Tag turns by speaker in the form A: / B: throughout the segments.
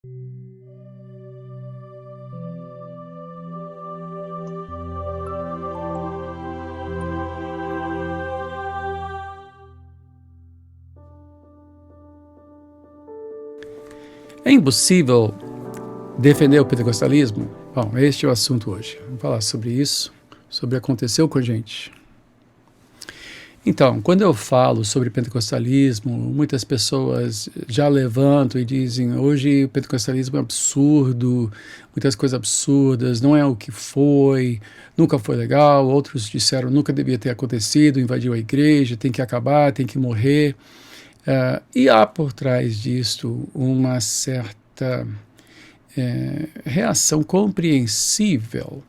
A: É impossível defender o pentecostalismo? Bom, este é o assunto hoje. Vamos falar sobre isso, sobre o que aconteceu com a gente. Então, quando eu falo sobre pentecostalismo, muitas pessoas já levantam e dizem: hoje o pentecostalismo é absurdo, muitas coisas absurdas, não é o que foi, nunca foi legal. Outros disseram: nunca devia ter acontecido, invadiu a igreja, tem que acabar, tem que morrer. E há por trás disto uma certa reação compreensível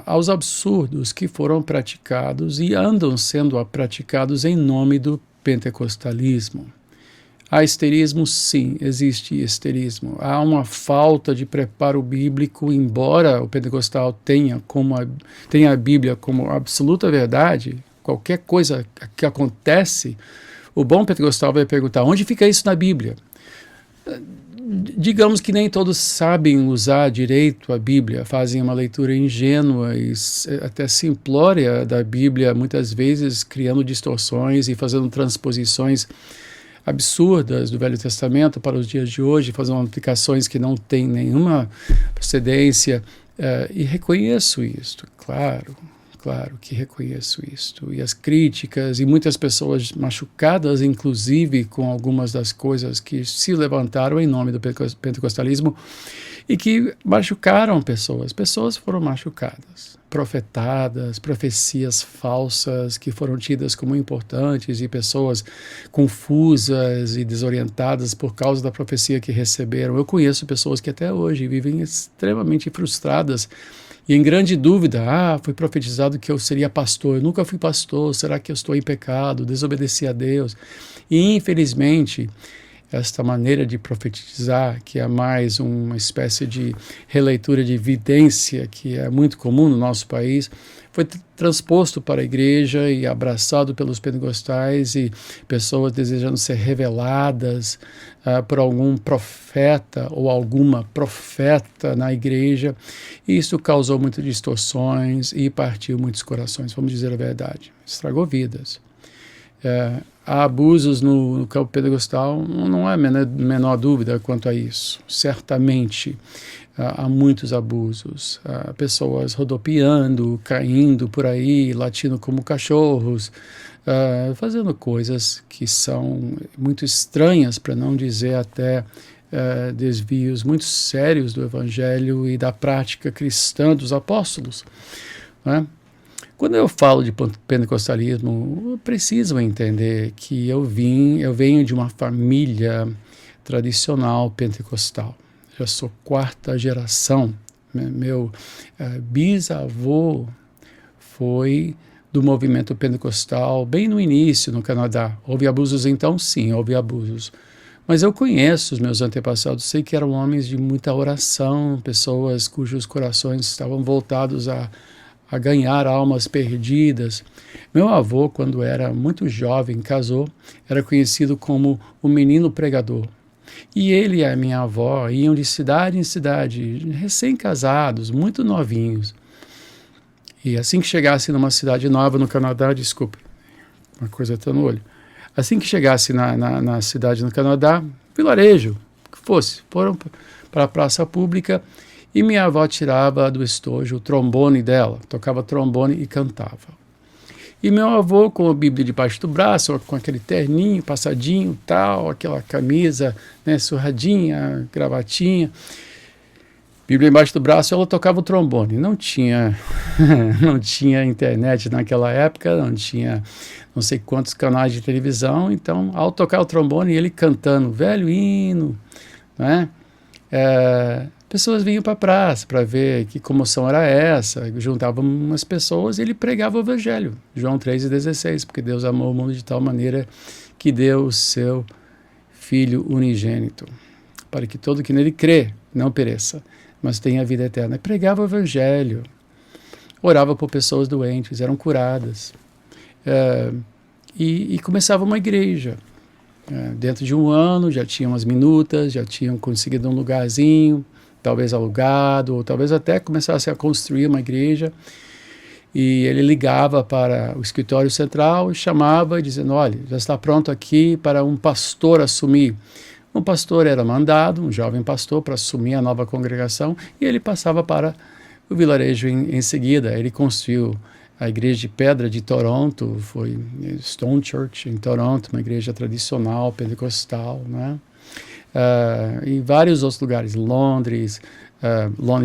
A: aos absurdos que foram praticados e andam sendo praticados em nome do pentecostalismo. Há histerismo? Sim, existe histerismo. Há uma falta de preparo bíblico, embora o pentecostal tenha a Bíblia como absoluta verdade. Qualquer coisa que acontece, o bom pentecostal vai perguntar: onde fica isso na Bíblia? Digamos que nem todos sabem usar direito a Bíblia, fazem uma leitura ingênua e até simplória da Bíblia, muitas vezes criando distorções e fazendo transposições absurdas do Velho Testamento para os dias de hoje, fazendo aplicações que não têm nenhuma procedência, e reconheço isto, claro que reconheço isto, e as críticas, e muitas pessoas machucadas, inclusive, com algumas das coisas que se levantaram em nome do pentecostalismo, e que machucaram pessoas foram machucadas, profetadas, profecias falsas que foram tidas como importantes, e pessoas confusas e desorientadas por causa da profecia que receberam. Eu conheço pessoas que até hoje vivem extremamente frustradas e em grande dúvida: foi profetizado que eu seria pastor, eu nunca fui pastor, será que eu estou em pecado, desobedeci a Deus? E infelizmente, esta maneira de profetizar, que é mais uma espécie de releitura de evidência, que é muito comum no nosso país, foi transposto para a igreja e abraçado pelos pentecostais, e pessoas desejando ser reveladas por algum profeta ou alguma profeta na igreja, e isso causou muitas distorções e partiu muitos corações, vamos dizer a verdade, estragou vidas. Há abusos no campo pentecostal, não há menor dúvida quanto a isso. Certamente há muitos abusos, pessoas rodopiando, caindo por aí, latindo como cachorros, fazendo coisas que são muito estranhas, para não dizer até desvios muito sérios do Evangelho e da prática cristã dos apóstolos, né? Quando eu falo de pentecostalismo, precisam entender que eu venho de uma família tradicional pentecostal. Já sou quarta geração. Meu bisavô foi do movimento pentecostal bem no início no Canadá. Houve abusos então? Sim, houve abusos. Mas eu conheço os meus antepassados, sei que eram homens de muita oração, pessoas cujos corações estavam voltados a ganhar almas perdidas. Meu avô, quando era muito jovem, casou, era conhecido como o menino pregador. E ele e a minha avó iam de cidade em cidade, recém-casados, muito novinhos. E assim que chegasse numa cidade nova no Canadá, desculpe, uma coisa está no olho. Assim que chegasse na cidade no Canadá, vilarejo, que fosse, foram para a praça pública, e minha avó tirava do estojo o trombone dela, tocava trombone e cantava. E meu avô, com a Bíblia debaixo do braço, com aquele terninho, passadinho, tal, aquela camisa, né, surradinha, gravatinha, Bíblia embaixo do braço, ela tocava o trombone. Não tinha internet naquela época, não tinha não sei quantos canais de televisão, então, ao tocar o trombone, ele cantando, velho hino, né? Pessoas vinham para a praça para ver que comoção era essa, juntavam umas pessoas e ele pregava o Evangelho, João 3,16, porque Deus amou o mundo de tal maneira que deu o seu Filho unigênito, para que todo que nele crê não pereça, mas tenha vida eterna. E pregava o Evangelho, orava por pessoas doentes, eram curadas, e começava uma igreja. Dentro de um ano já tinham as minutas, já tinham conseguido um lugarzinho, talvez alugado, ou talvez até começasse a construir uma igreja. E ele ligava para o escritório central e chamava, dizendo, olha, já está pronto aqui para um pastor assumir. Um pastor era mandado, um jovem pastor, para assumir a nova congregação, e ele passava para o vilarejo em seguida. Ele construiu a igreja de pedra de Toronto, foi Stone Church em Toronto, uma igreja tradicional, pentecostal, né? E vários outros lugares, Londres,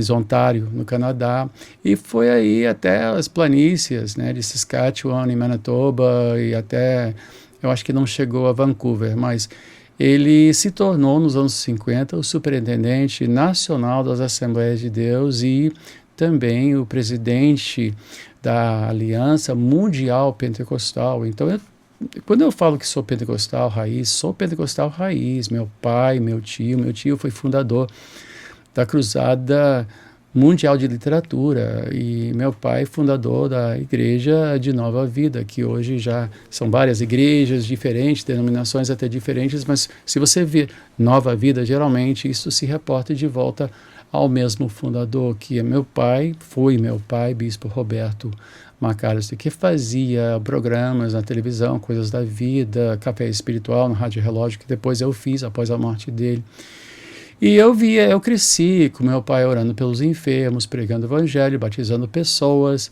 A: Ontário, no Canadá, e foi aí até as planícies, né, de Saskatchewan e Manitoba, e até, eu acho que não chegou a Vancouver, mas ele se tornou, nos anos 50, o superintendente nacional das Assembleias de Deus e também o presidente da Aliança Mundial Pentecostal. Então, quando eu falo que sou pentecostal raiz, meu pai, meu tio foi fundador da Cruzada Mundial de Literatura e meu pai fundador da Igreja de Nova Vida, que hoje já são várias igrejas diferentes, denominações até diferentes, mas se você vê Nova Vida, geralmente isso se reporta de volta ao mesmo fundador, que é foi meu pai, Bispo Roberto McAllister, que fazia programas na televisão, Coisas da Vida, Café Espiritual no Rádio Relógio, que depois eu fiz após a morte dele. E eu cresci com meu pai orando pelos enfermos, pregando o evangelho, batizando pessoas,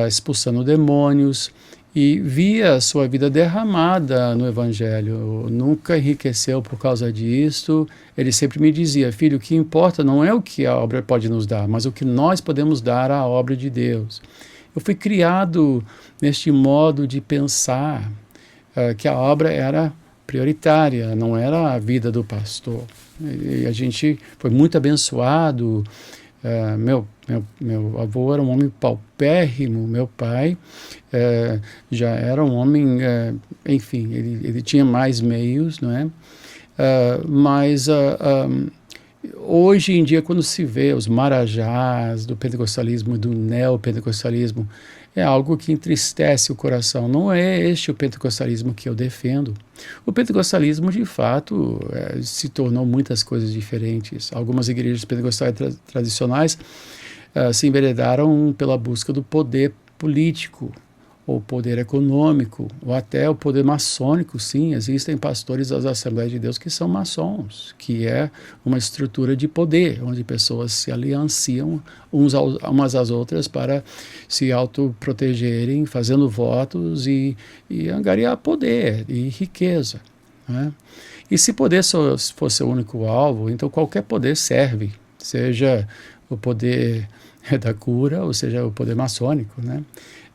A: expulsando demônios, e via a sua vida derramada no evangelho. Nunca enriqueceu por causa disso. Ele sempre me dizia, filho, o que importa não é o que a obra pode nos dar, mas o que nós podemos dar à obra de Deus. Eu fui criado neste modo de pensar que a obra era prioritária, não era a vida do pastor. E a gente foi muito abençoado. Meu avô era um homem paupérrimo, meu pai já era um homem, enfim, ele tinha mais meios, não é? Mas hoje em dia, quando se vê os marajás do pentecostalismo e do neopentecostalismo, é algo que entristece o coração. Não é este o pentecostalismo que eu defendo. O pentecostalismo, de fato, se tornou muitas coisas diferentes. Algumas igrejas pentecostais tradicionais se enveredaram pela busca do poder político, ou poder econômico, ou até o poder maçônico. Sim, existem pastores das Assembleias de Deus que são maçons, que é uma estrutura de poder, onde pessoas se alianciam umas às outras para se autoprotegerem, fazendo votos e angariar poder e riqueza, né? E se poder fosse o único alvo, então qualquer poder serve, seja o poder da cura, ou seja, o poder maçônico, né?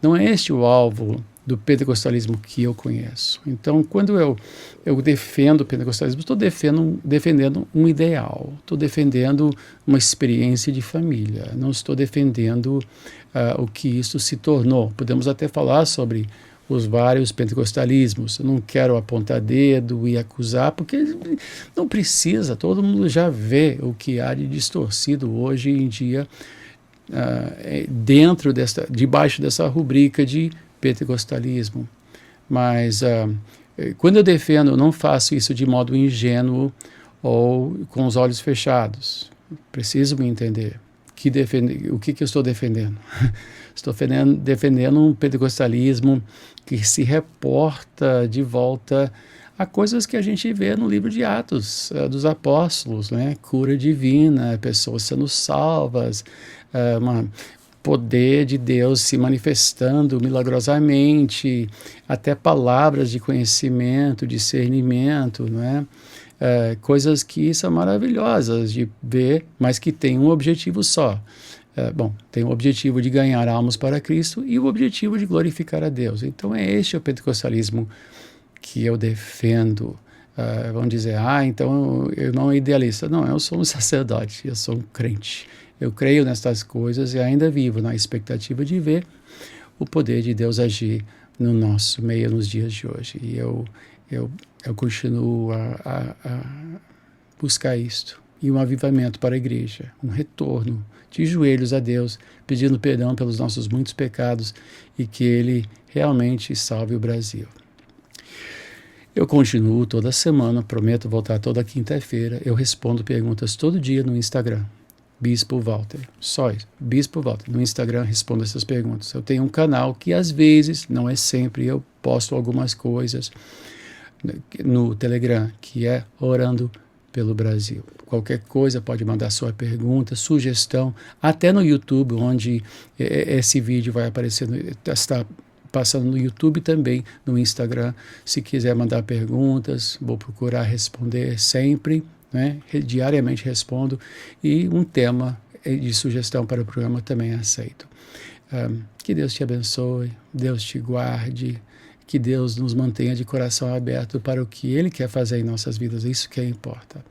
A: Não é este o alvo do pentecostalismo que eu conheço. Então, quando eu defendo o pentecostalismo, estou defendendo um ideal, estou defendendo uma experiência de família, não estou defendendo o que isso se tornou. Podemos até falar sobre os vários pentecostalismos. Eu não quero apontar dedo e acusar, porque não precisa, todo mundo já vê o que há de distorcido hoje em dia, debaixo dessa rubrica de pentecostalismo. Mas quando eu defendo, eu não faço isso de modo ingênuo ou com os olhos fechados. Preciso me entender. O que eu estou defendendo? Estou defendendo um pentecostalismo que se reporta de volta a coisas que a gente vê no livro de Atos dos Apóstolos, né? Cura divina, pessoas sendo salvas, poder de Deus se manifestando milagrosamente, até palavras de conhecimento, discernimento, não é? Coisas que são maravilhosas de ver, mas que têm um objetivo só. Tem o objetivo de ganhar almas para Cristo e o objetivo de glorificar a Deus. Então é este o pentecostalismo que eu defendo. Vão dizer, então eu não sou idealista. Não, eu sou um sacerdote, eu sou um crente. Eu creio nestas coisas e ainda vivo na expectativa de ver o poder de Deus agir no nosso meio nos dias de hoje. E eu continuo a buscar isto. E um avivamento para a igreja, um retorno de joelhos a Deus, pedindo perdão pelos nossos muitos pecados e que Ele realmente salve o Brasil. Eu continuo toda semana, prometo voltar toda quinta-feira. Eu respondo perguntas todo dia no Instagram. Bispo Walter, só isso, Bispo Walter. No Instagram respondo essas perguntas. Eu tenho um canal que às vezes, não é sempre, eu posto algumas coisas no Telegram, que é Orando pelo Brasil. Qualquer coisa pode mandar sua pergunta, sugestão, até no YouTube, onde esse vídeo vai aparecer, está passando no YouTube também, no Instagram. Se quiser mandar perguntas, vou procurar responder sempre, né? Diariamente respondo, e um tema de sugestão para o programa também aceito. Que Deus te abençoe, Deus te guarde, que Deus nos mantenha de coração aberto para o que Ele quer fazer em nossas vidas, isso que importa.